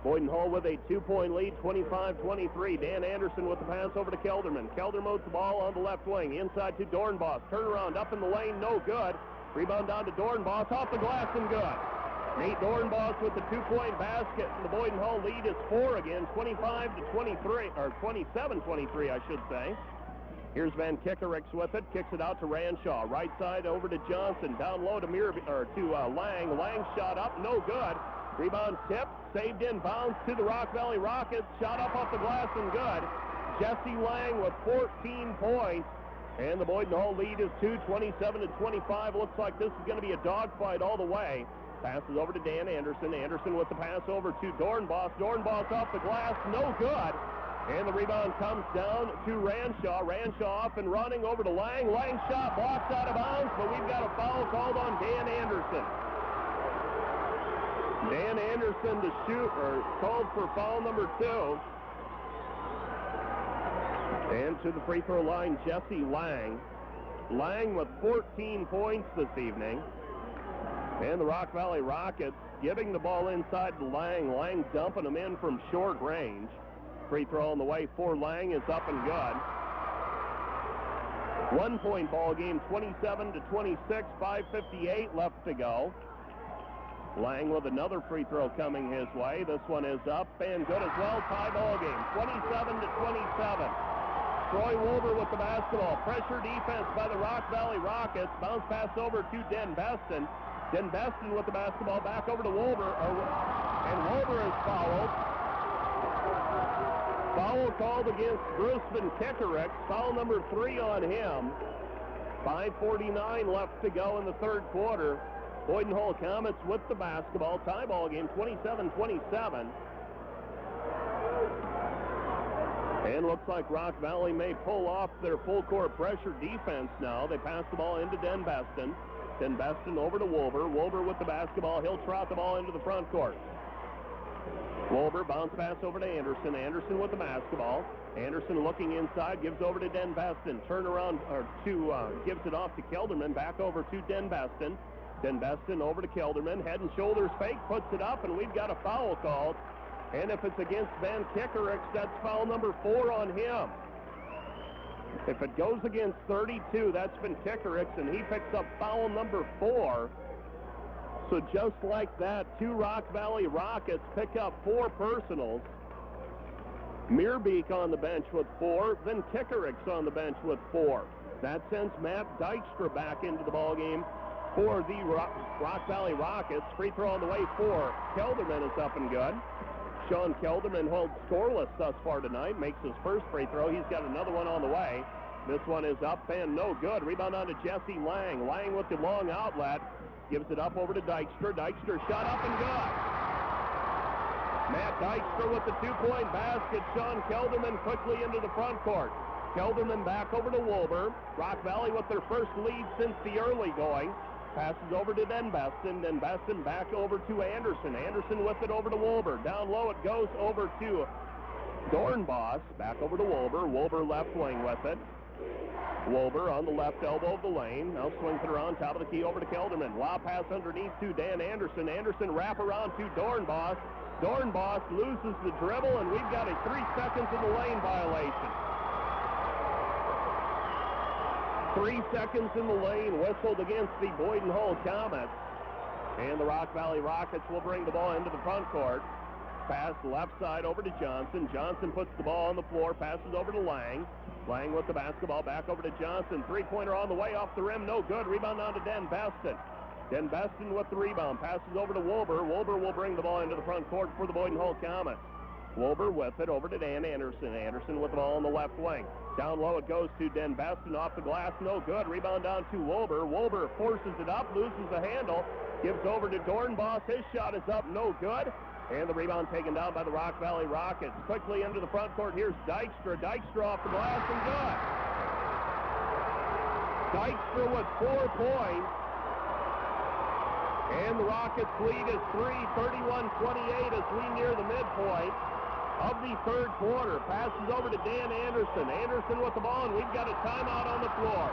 Boyden-Hull with a 2-point lead, 25-23. Dan Anderson with the pass over to Kelderman. Kelderman with the ball on the left wing. Inside to Dornbos. Turnaround up in the lane, no good. Rebound down to Dornbos, off the glass and good. Nate Dornbos with the 2-point basket, and the Boyden-Hull lead is 4 again, 25-23, or 27-23, I should say. Here's Van Kickericks with it, kicks it out to Ranshaw. Right side over to Johnson, down low to Lang. Lang shot up, no good. Rebound tip, saved in bounds to the Rock Valley Rockets. Shot up off the glass and good. Jesse Lang with 14 points. And the Boyden-Hull lead is 2, 27-25. Looks like this is going to be a dogfight all the way. Passes over to Dan Anderson. Anderson with the pass over to Dornbos. Dornbos off the glass, no good. And the rebound comes down to Ranshaw. Ranshaw off and running over to Lang. Lang shot blocked out of bounds, but we've got a foul called on Dan Anderson. Dan Anderson to shoot, or called for foul number 2. And to the free throw line, Jesse Lang. Lang with 14 points this evening. And the Rock Valley Rockets giving the ball inside to Lang. Lang dumping them in from short range. Free throw on the way for Lang is up and good. 1-point ball game, 27-26, 5:58 left to go. Lang with another free throw coming his way. This one is up and good as well. Tie ball game, 27-27. Troy Wolver with the basketball. Pressure defense by the Rock Valley Rockets. Bounce pass over to Den Beston. Den Beston with the basketball back over to Wolver. And Wolver is fouled. Foul called against Bruce Van Kickericks. Foul number 3 on him. 5:49 left to go in the third quarter. Boyden-Hull Comets with the basketball. Tie ball game, 27-27. And looks like Rock Valley may pull off their full court pressure defense now. They pass the ball into Den Beston. Den Beston over to Wolver. Wolver with the basketball. He'll trot the ball into the front court. Wolver bounce pass over to Anderson. Anderson with the basketball. Anderson looking inside, gives over to Den Beston. Turnaround, gives it off to Kelderman. Back over to Den Beston. Den Beston over to Kelderman. Head and shoulders fake, puts it up, and we've got a foul called. And if it's against Van Kickericks, that's foul number 4 on him. If it goes against 32, that's Van Kickericks, and he picks up foul number 4. So just like that, 2 Rock Valley Rockets pick up 4 personals. Meerbeek on the bench with 4, Van Kickericks on the bench with 4. That sends Matt Dykstra back into the ballgame for the Rock Valley Rockets. Free throw on the way for Kelderman is up and good. Sean Kelderman holds scoreless thus far tonight, makes his first free throw. He's got another one on the way. This one is up and no good. Rebound on to Jesse Lang. Lang with the long outlet. Gives it up over to Dykstra. Dykstra shot up and good. Matt Dykstra with the 2-point basket. Sean Kelderman quickly into the front court. Kelderman back over to Wolver. Rock Valley with their first lead since the early going. Passes over to Den Beston. Den Beston back over to Anderson. Anderson with it over to Wolver. Down low it goes over to Dornbos. Back over to Wolver. Wolver left wing with it. Wolver on the left elbow of the lane. Now swings it around top of the key over to Kelderman. Lob pass underneath to Dan Anderson. Anderson wrap around to Dornbos. Dornbos loses the dribble, and we've got a 3 seconds in the lane violation. 3 seconds in the lane whistled against the Boyden-Hull Comets. And the Rock Valley Rockets will bring the ball into the front court. Pass left side over to Johnson. Johnson puts the ball on the floor, passes over to Lang. Lang with the basketball, back over to Johnson. Three-pointer on the way, off the rim, no good. Rebound down to Den Beston. Den Beston with the rebound, passes over to Wilbur. Wilbur will bring the ball into the front court for the Boyden-Hull Comets. Wilbur with it over to Dan Anderson. Anderson with the ball on the left wing. Down low it goes to Den Beston, off the glass, no good. Rebound down to Wilbur. Wilbur forces it up, loses the handle, gives over to Dornbos. His shot is up, no good. And the rebound taken down by the Rock Valley Rockets. Quickly into the front court. Here's Dykstra. Dykstra off the glass and good. Dykstra with 4 points. And the Rockets lead is 3, 31-28 as we near the midpoint of the third quarter. Passes over to Dan Anderson. Anderson with the ball, and we've got a timeout on the floor.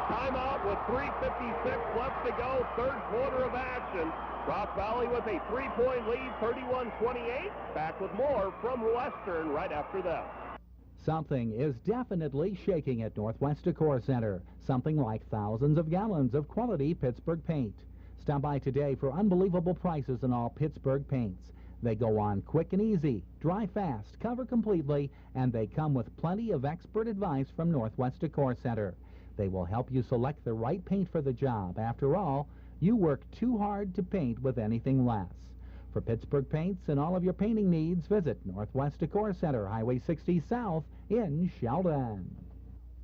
Timeout with 3:56 left to go. Third quarter of action. Rock Valley with a 3-point lead, 31-28. Back with more from Western right after that. Something is definitely shaking at Northwest Decor Center. Something like thousands of gallons of quality Pittsburgh paint. Stop by today for unbelievable prices on all Pittsburgh paints. They go on quick and easy, dry fast, cover completely, and they come with plenty of expert advice from Northwest Decor Center. They will help you select the right paint for the job. After all, you work too hard to paint with anything less. For Pittsburgh paints and all of your painting needs, visit Northwest Decor Center, Highway 60 South in Sheldon.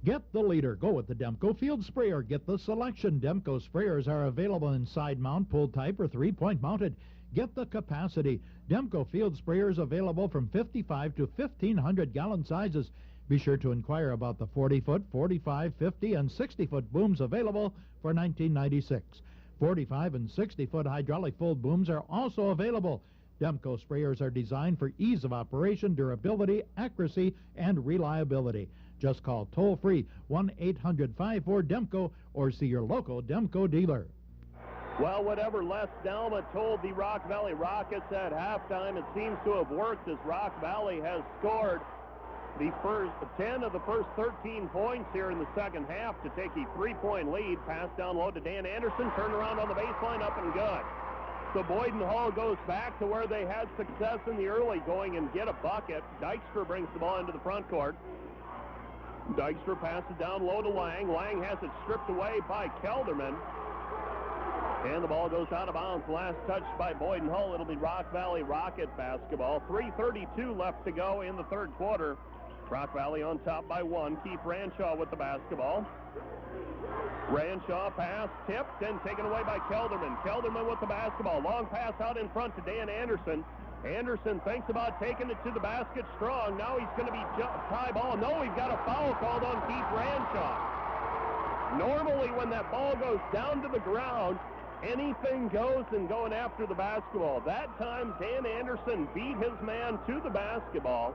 Get the leader. Go with the Demko Field Sprayer. Get the selection. Demko sprayers are available in side mount, pull type, or 3-point mounted. Get the capacity. Demko Field Sprayers available from 55 to 1,500 gallon sizes. Be sure to inquire about the 40-foot, 45, 50, and 60-foot booms available for $19.96. 45 and 60-foot hydraulic full booms are also available. Demko sprayers are designed for ease of operation, durability, accuracy, and reliability. Just call toll-free 1-800-54-DEMCO or see your local Demko dealer. Well, whatever Les Dalma told the Rock Valley Rockets at halftime, it seems to have worked as Rock Valley has scored the first 10 of the first 13 points here in the second half to take a 3-point lead. Pass down low to Dan Anderson, turn around on the baseline, up and good. So Boyden-Hull goes back to where they had success in the early going and get a bucket. Dykstra brings the ball into the front court. Dykstra passes down low to Lang. Lang has it stripped away by Kelderman. And the ball goes out of bounds. Last touch by Boyden-Hull. It'll be Rock Valley Rocket basketball. 3:32 left to go in the third quarter. Rock Valley on top by 1. Keith Ranshaw with the basketball. Ranshaw pass tipped and taken away by Kelderman. Kelderman with the basketball. Long pass out in front to Dan Anderson. Anderson thinks about taking it to the basket strong. Now he's going to be tie ball. No, he's got a foul called on Keith Ranshaw. Normally when that ball goes down to the ground, anything goes in going after the basketball. That time Dan Anderson beat his man to the basketball.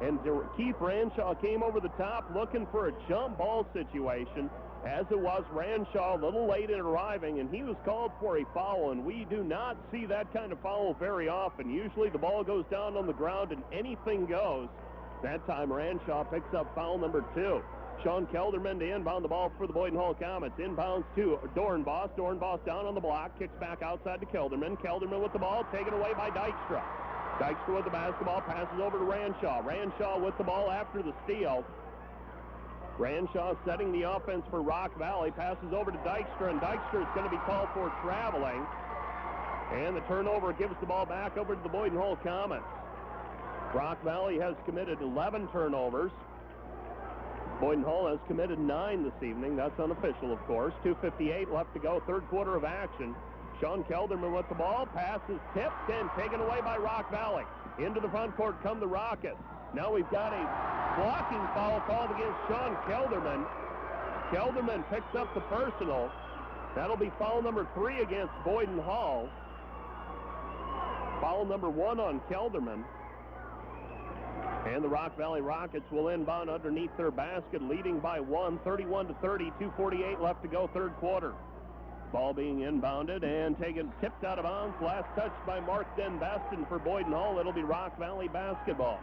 And Keith Ranshaw came over the top looking for a jump ball situation. As it was, Ranshaw a little late in arriving, and he was called for a foul, and we do not see that kind of foul very often. Usually the ball goes down on the ground and anything goes. That time Ranshaw picks up foul number 2. Sean Kelderman to inbound the ball for the Boyden-Hull Comets. Inbounds to Dornbos. Dornbos down on the block, kicks back outside to Kelderman. Kelderman with the ball, taken away by Dykstra. Dykstra with the basketball, passes over to Ranshaw. Ranshaw with the ball after the steal. Ranshaw setting the offense for Rock Valley, passes over to Dykstra, and Dykstra is going to be called for traveling. And the turnover gives the ball back over to the Boyden-Hull Comets. Rock Valley has committed 11 turnovers. Boyden-Hull has committed 9 this evening. That's unofficial, of course. 2:58 left to go, third quarter of action. Sean Kelderman with the ball, pass is tipped and taken away by Rock Valley. Into the front court come the Rockets. Now we've got a blocking foul called against Sean Kelderman. Kelderman picks up the personal. That'll be foul number 3 against Boyden-Hull. Foul number 1 on Kelderman. And the Rock Valley Rockets will inbound underneath their basket, leading by 1, 31-30, 2:48 left to go, third quarter. Ball being inbounded and tipped out of bounds. Last touch by Mark Den Beston for Boyden-Hull. It'll be Rock Valley basketball.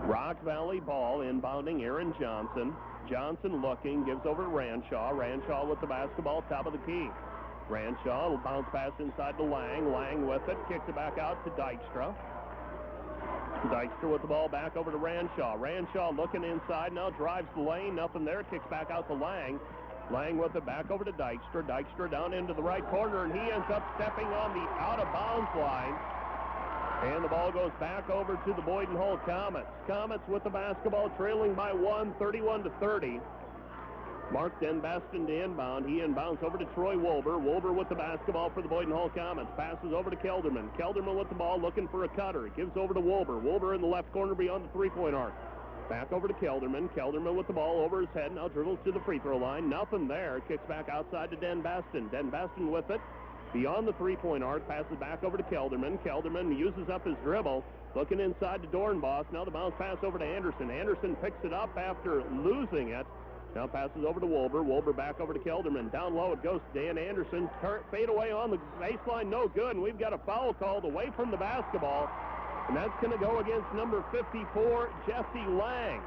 Rock Valley ball inbounding Aaron Johnson. Johnson looking, gives over to Ranshaw. Ranshaw with the basketball, top of the key. Ranshaw will bounce pass inside to Lang. Lang with it, kicks it back out to Dykstra. Dykstra with the ball back over to Ranshaw. Ranshaw looking inside, now drives the lane, nothing there, kicks back out to Lang. Lang with it back over to Dykstra. Dykstra down into the right corner, and he ends up stepping on the out-of-bounds line. And the ball goes back over to the Boyden-Hull Comets. Comets with the basketball, trailing by 1, 31-30. Mark Denbaston to inbound. He inbounds over to Troy Wolber. Wolber with the basketball for the Boyden-Hull Comets. Passes over to Kelderman. Kelderman with the ball, looking for a cutter. Gives over to Wolber. Wolber in the left corner beyond the three-point arc. Back over to Kelderman. Kelderman with the ball over his head. Now dribbles to the free throw line. Nothing there. Kicks back outside to Denbaston. Denbaston with it. Beyond the three-point arc, passes back over to Kelderman. Kelderman uses up his dribble, looking inside to Dornbos. Now the bounce pass over to Anderson. Anderson picks it up after losing it. Now passes over to Wolber. Wolber back over to Kelderman. Down low it goes to Dan Anderson. Fade away on the baseline, no good. And we've got a foul called away from the basketball. And that's going to go against number 54, Jesse Lang.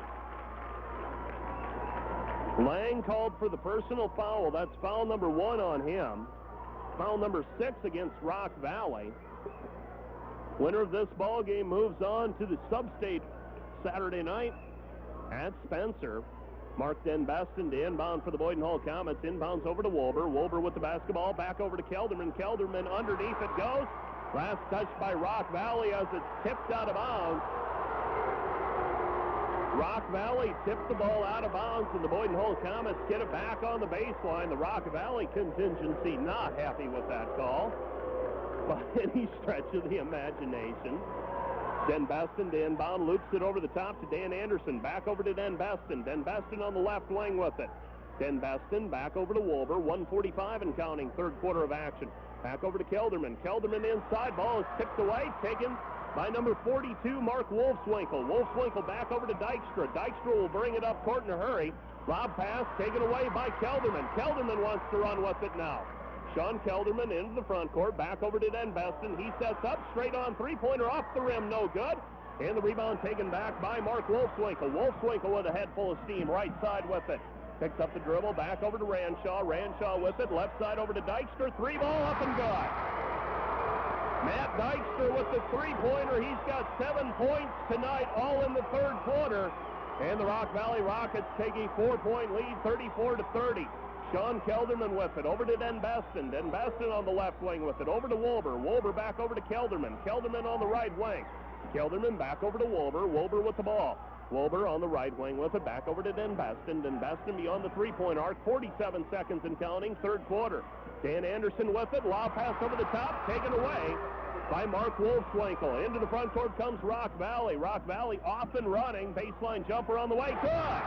Lang called for the personal foul. That's foul number 1 on him. Foul number 6 against Rock Valley. Winner of this ball game moves on to the sub-state Saturday night at Spencer. Mark Denbaston to inbound for the Boyden-Hull Comets. Inbounds over to Wolber. Wolber with the basketball back over to Kelderman. Kelderman underneath it goes. Last touch by Rock Valley as it's tipped out of bounds. Rock Valley tipped the ball out of bounds, and the Boyden-Hull Comets get it back on the baseline. The Rock Valley contingency not happy with that call by any stretch of the imagination. Denbaston to inbound, loops it over the top to Dan Anderson. Back over to Denbaston. Denbaston on the left wing with it. Denbaston back over to Wolber. 1:45 and counting, third quarter of action. Back over to Kelderman. Kelderman inside, ball is tipped away, taken by number 42, Mark Wolfswinkel. Wolfswinkel back over to Dykstra. Dykstra will bring it up court in a hurry. Lob pass taken away by Kelderman. Kelderman wants to run with it now. Sean Kelderman into the front court, back over to Denbaston. He sets up, straight on three-pointer off the rim, no good. And the rebound taken back by Mark Wolfswinkel. Wolfswinkel with a head full of steam, right side with it. Picks up the dribble, back over to Ranshaw. Ranshaw with it, left side over to Dykstra. Three ball up and good. Matt Dykstra with the three-pointer. He's got 7 points tonight, all in the third quarter. And the Rock Valley Rockets take a 4-point lead, 34-30. Sean Kelderman with it, over to Denbaston. Denbaston on the left wing with it, over to Wolber. Wolber back over to Kelderman. Kelderman on the right wing. Kelderman back over to Wolber. Wolber with the ball. Wolber on the right wing with it, back over to Denbaston. Denbaston beyond the three-point arc, 47 seconds and counting, third quarter. Dan Anderson with it, lob pass over the top, taken away by Mark Wolfswinkel. Into the front court comes Rock Valley. Rock Valley off and running, baseline jumper on the way, good!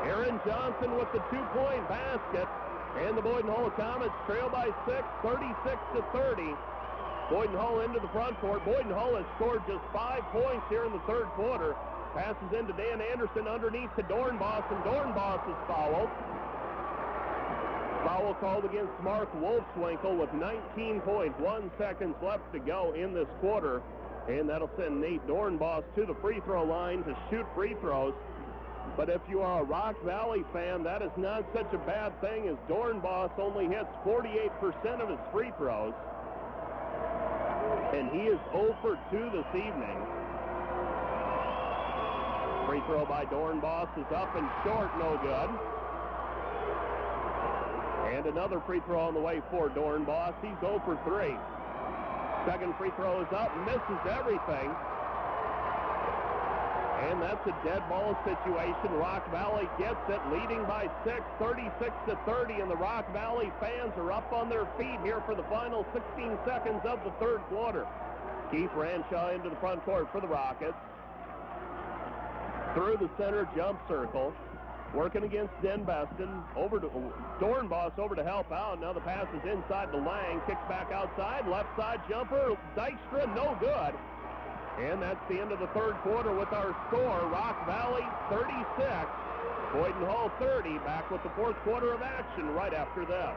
Aaron Johnson with the two-point basket, and the Boyden-Hull Comets trail by 6, 36-30. Boyden-Hull into the front court. Boyden-Hull has scored just 5 points here in the third quarter. Passes into Dan Anderson underneath to Dornbos, and Dornbos is fouled. Foul called against Mark Wolfswinkel with 19.1 seconds left to go in this quarter. And that'll send Nate Dornbos to the free throw line to shoot free throws. But if you are a Rock Valley fan, that is not such a bad thing, as Dornbos only hits 48% of his free throws. And he is 0 for 2 this evening. Free throw by Dornbos is up and short, no good. And another free throw on the way for Dornbos. He's 0 for 3. Second free throw is up, misses everything. And that's a dead ball situation. Rock Valley gets it, leading by 6, 36-30, and the Rock Valley fans are up on their feet here for the final 16 seconds of the third quarter. Keith Ranshaw into the front court for the Rockets. Through the center jump circle, working against Denbaston. Over to Dornbos over to help out. Now the pass is inside to Lang, kicks back outside, left side jumper, Dykstra, no good. And that's the end of the third quarter with our score. Rock Valley 36, Boyden-Hull 30. Back with the fourth quarter of action right after that.